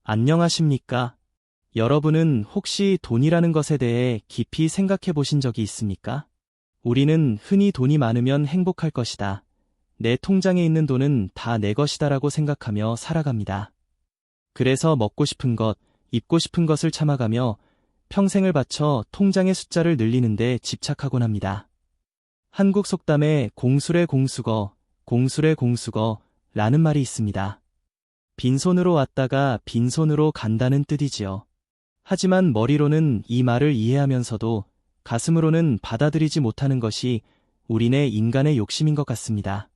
안녕하십니까? 여러분은 혹시 돈이라는 것에 대해 깊이 생각해 보신 적이 있습니까? 우리는 흔히 돈이 많으면 행복할 것이다. 내 통장에 있는 돈은 다 내 것이다라고 생각하며 살아갑니다. 그래서 먹고 싶은 것, 입고 싶은 것을 참아가며 평생을 바쳐 통장의 숫자를 늘리는데 집착하곤 합니다. 한국 속담에 공술의 공수거, 공술의 공수거라는 말이 있습니다. 빈손으로 왔다가 빈손으로 간다는 뜻이지요. 하지만 머리로는 이 말을 이해하면서도 가슴으로는 받아들이지 못하는 것이 우리네 인간의 욕심인 것 같습니다.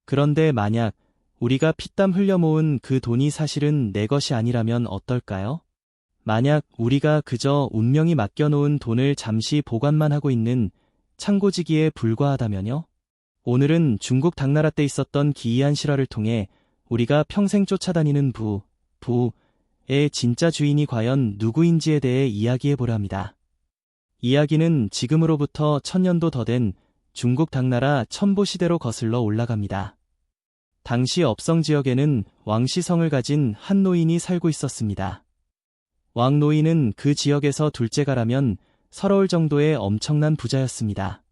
그런데 만약 우리가 피땀 흘려 모은 그 돈이 사실은 내 것이 아니라면 어떨까요? 만약 우리가 그저 운명이 맡겨놓은 돈을 잠시 보관만 하고 있는 창고지기에 불과하다면요? 오늘은 중국 당나라 때 있었던 기이한 실화를 통해 우리가 평생 쫓아다니는 부의 진짜 주인이 과연 누구인지에 대해 이야기해보려 합니다. 이야기는 지금으로부터 1000년도 더 된 중국 당나라 첨부 시대로 거슬러 올라갑니다. 당시 업성 지역에는 왕시성을 가진 한 노인이 살고 있었습니다. 왕 노인은 그 지역에서 둘째가라면 서러울 정도의 엄청난 부자였습니다.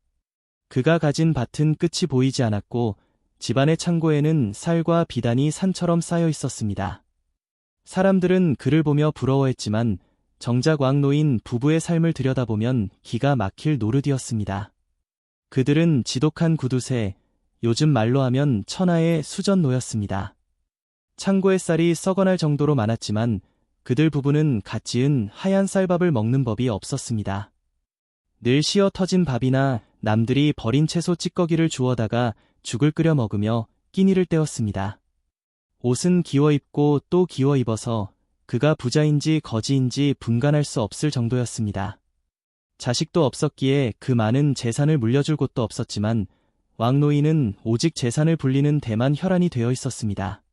그가 가진 밭은 끝이 보이지 않았고 집안의 창고에는 쌀과 비단이 산처럼 쌓여 있었습니다. 사람들은 그를 보며 부러워했지만 정작 왕노인 부부의 삶을 들여다보면 기가 막힐 노릇이었습니다. 그들은 지독한 구두쇠, 요즘 말로 하면 천하의 수전노였습니다. 창고의 쌀이 썩어날 정도로 많았지만 그들 부부는 갓 지은 하얀 쌀밥을 먹는 법이 없었습니다. 늘 시어 터진 밥이나 남들이 버린 채소 찌꺼기를 주워다가 죽을 끓여 먹으며 끼니를 때웠습니다. 옷은 기워 입고 또 기워 입어서 그가 부자인지 거지인지 분간할 수 없을 정도였습니다. 자식도 없었기에 그 많은 재산을 물려줄 곳도 없었지만 왕노인은 오직 재산을 불리는 대만 혈안이 되어 있었습니다.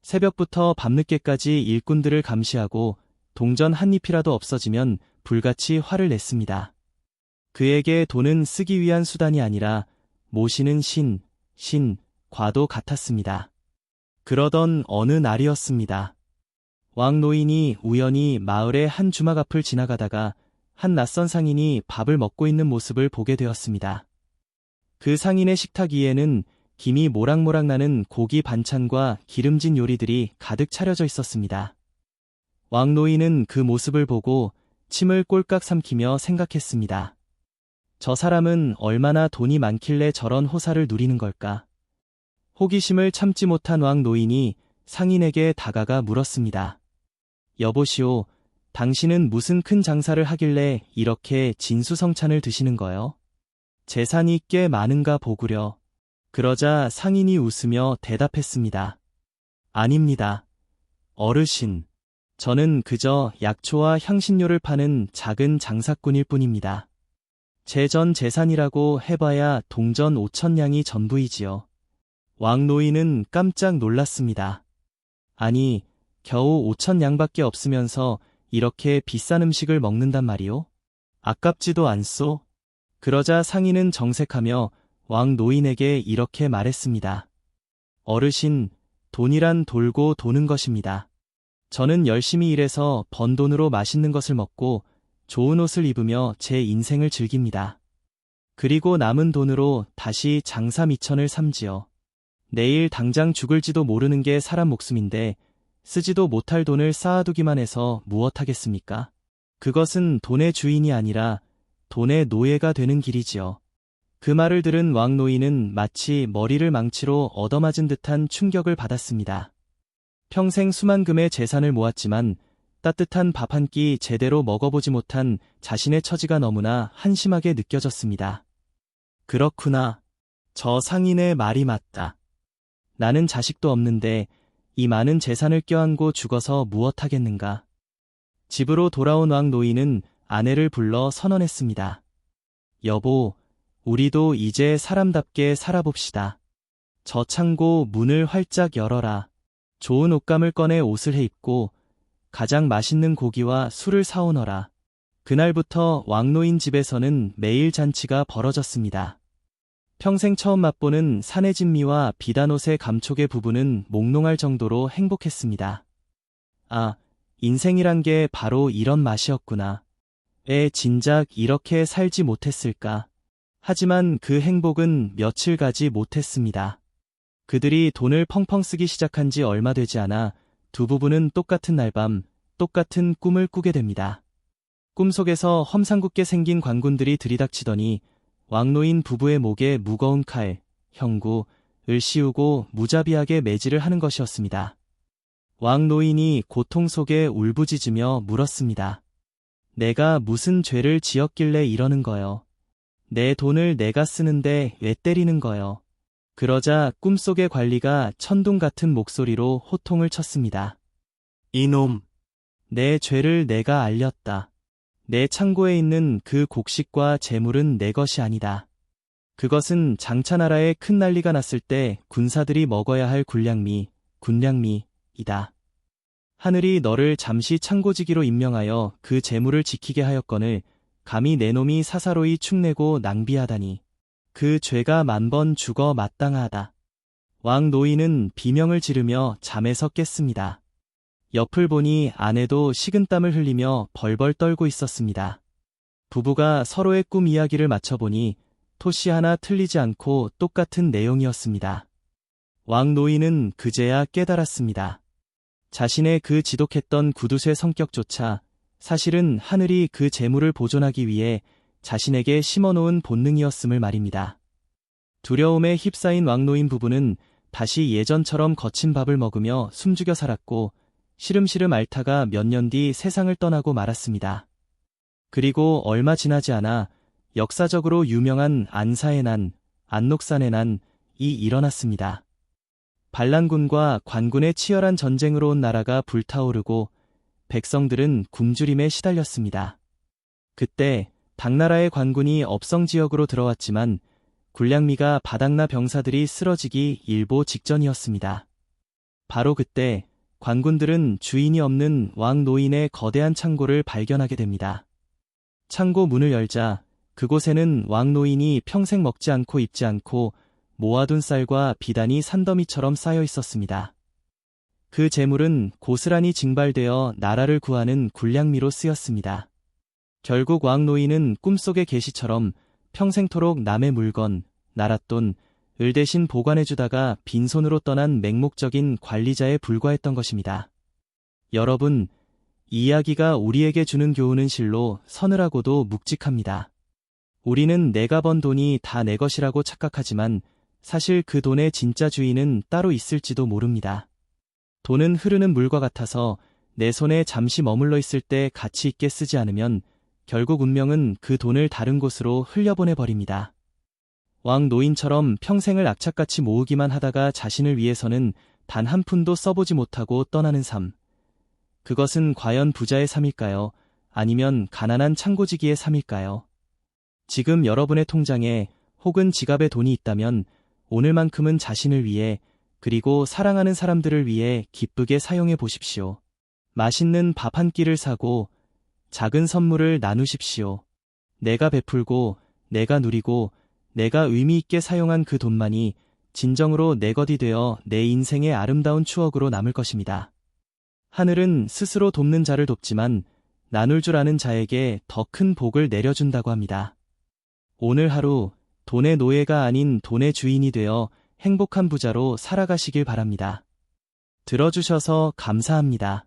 새벽부터 밤늦게까지 일꾼들을 감시하고 동전 한 잎이라도 없어지면 불같이 화를 냈습니다. 그에게 돈은 쓰기 위한 수단이 아니라 모시는 과도 같았습니다. 그러던 어느 날이었습니다. 왕 노인이 우연히 마을의 한 주막 앞을 지나가다가 한 낯선 상인이 밥을 먹고 있는 모습을 보게 되었습니다. 그 상인의 식탁 위에는 김이 모락모락 나는 고기 반찬과 기름진 요리들이 가득 차려져 있었습니다. 왕 노인은 그 모습을 보고 침을 꼴깍 삼키며 생각했습니다. 저 사람은 얼마나 돈이 많길래 저런 호사를 누리는 걸까? 호기심을 참지 못한 왕 노인이 상인에게 다가가 물었습니다. 여보시오, 당신은 무슨 큰 장사를 하길래 이렇게 진수성찬을 드시는 거요? 재산이 꽤 많은가 보구려. 그러자 상인이 웃으며 대답했습니다. 아닙니다. 어르신, 저는 그저 약초와 향신료를 파는 작은 장사꾼일 뿐입니다. 제 전 재산이라고 해봐야 동전 5000냥이 전부이지요. 왕 노인은 깜짝 놀랐습니다. 아니, 겨우 5000냥밖에 없으면서 이렇게 비싼 음식을 먹는단 말이오? 아깝지도 않소? 그러자 상인은 정색하며 왕 노인에게 이렇게 말했습니다. 어르신, 돈이란 돌고 도는 것입니다. 저는 열심히 일해서 번 돈으로 맛있는 것을 먹고 좋은 옷을 입으며 제 인생을 즐깁니다. 그리고 남은 돈으로 다시 장사 미천을 삼지요. 내일 당장 죽을지도 모르는 게 사람 목숨인데 쓰지도 못할 돈을 쌓아두기만 해서 무엇하겠습니까? 그것은 돈의 주인이 아니라 돈의 노예가 되는 길이지요. 그 말을 들은 왕 노인은 마치 머리를 망치로 얻어맞은 듯한 충격을 받았습니다. 평생 수만금의 재산을 모았지만 따뜻한 밥 한 끼 제대로 먹어보지 못한 자신의 처지가 너무나 한심하게 느껴졌습니다. 그렇구나. 저 상인의 말이 맞다. 나는 자식도 없는데 이 많은 재산을 껴안고 죽어서 무엇하겠는가. 집으로 돌아온 왕 노인은 아내를 불러 선언했습니다. 여보, 우리도 이제 사람답게 살아봅시다. 저 창고 문을 활짝 열어라. 좋은 옷감을 꺼내 옷을 해입고 가장 맛있는 고기와 술을 사오너라. 그날부터 왕노인 집에서는 매일 잔치가 벌어졌습니다. 평생 처음 맛보는 산의 진미와 비단옷의 감촉의 부부는 몽롱할 정도로 행복했습니다. 아, 인생이란 게 바로 이런 맛이었구나. 진작 이렇게 살지 못했을까. 하지만 그 행복은 며칠 가지 못했습니다. 그들이 돈을 펑펑 쓰기 시작한 지 얼마 되지 않아 두 부부는 똑같은 날밤, 똑같은 꿈을 꾸게 됩니다. 꿈속에서 험상궂게 생긴 관군들이 들이닥치더니 왕노인 부부의 목에 무거운 칼, 형구, 을 씌우고 무자비하게 매질을 하는 것이었습니다. 왕노인이 고통 속에 울부짖으며 물었습니다. 내가 무슨 죄를 지었길래 이러는 거요? 내 돈을 내가 쓰는데 왜 때리는 거요? 그러자 꿈속의 관리가 천둥 같은 목소리로 호통을 쳤습니다. 이놈! 내 죄를 내가 알렸다. 내 창고에 있는 그 곡식과 재물은 내 것이 아니다. 그것은 장차나라에 큰 난리가 났을 때 군사들이 먹어야 할 군량미이다. 하늘이 너를 잠시 창고지기로 임명하여 그 재물을 지키게 하였거늘 감히 내 놈이 사사로이 축내고 낭비하다니. 그 죄가 만번 죽어 마땅하다. 왕 노인은 비명을 지르며 잠에서 깼습니다. 옆을 보니 아내도 식은땀을 흘리며 벌벌 떨고 있었습니다. 부부가 서로의 꿈 이야기를 맞춰보니 토시 하나 틀리지 않고 똑같은 내용이었습니다. 왕 노인은 그제야 깨달았습니다. 자신의 그 지독했던 구두쇠 성격조차 사실은 하늘이 그 재물을 보존하기 위해 자신에게 심어놓은 본능이었음을 말입니다. 두려움에 휩싸인 왕노인 부부는 다시 예전처럼 거친 밥을 먹으며 숨죽여 살았고 시름시름 앓다가 몇 년 뒤 세상을 떠나고 말았습니다. 그리고 얼마 지나지 않아 역사적으로 유명한 안사의 난, 안녹산의 난이 일어났습니다. 반란군과 관군의 치열한 전쟁으로 온 나라가 불타오르고 백성들은 굶주림에 시달렸습니다. 그때 당나라의 관군이 업성지역으로 들어왔지만 군량미가 바닥나 병사들이 쓰러지기 일보 직전이었습니다. 바로 그때 관군들은 주인이 없는 왕 노인의 거대한 창고를 발견하게 됩니다. 창고 문을 열자 그곳에는 왕 노인이 평생 먹지 않고 입지 않고 모아둔 쌀과 비단이 산더미처럼 쌓여 있었습니다. 그 재물은 고스란히 징발되어 나라를 구하는 군량미로 쓰였습니다. 결국 왕 노인은 꿈속의 계시처럼 평생토록 남의 물건, 나랏돈, 을 대신 보관해주다가 빈손으로 떠난 맹목적인 관리자에 불과했던 것입니다. 여러분, 이 이야기가 우리에게 주는 교훈은 실로 서늘하고도 묵직합니다. 우리는 내가 번 돈이 다 내 것이라고 착각하지만 사실 그 돈의 진짜 주인은 따로 있을지도 모릅니다. 돈은 흐르는 물과 같아서 내 손에 잠시 머물러 있을 때 가치 있게 쓰지 않으면 결국 운명은 그 돈을 다른 곳으로 흘려보내버립니다. 왕 노인처럼 평생을 악착같이 모으기만 하다가 자신을 위해서는 단 한 푼도 써보지 못하고 떠나는 삶. 그것은 과연 부자의 삶일까요? 아니면 가난한 창고지기의 삶일까요? 지금 여러분의 통장에 혹은 지갑에 돈이 있다면 오늘만큼은 자신을 위해 그리고 사랑하는 사람들을 위해 기쁘게 사용해 보십시오. 맛있는 밥 한 끼를 사고 작은 선물을 나누십시오. 내가 베풀고 내가 누리고 내가 의미 있게 사용한 그 돈만이 진정으로 내 것이 되어 내 인생의 아름다운 추억으로 남을 것입니다. 하늘은 스스로 돕는 자를 돕지만 나눌 줄 아는 자에게 더 큰 복을 내려준다고 합니다. 오늘 하루 돈의 노예가 아닌 돈의 주인이 되어 행복한 부자로 살아가시길 바랍니다. 들어주셔서 감사합니다.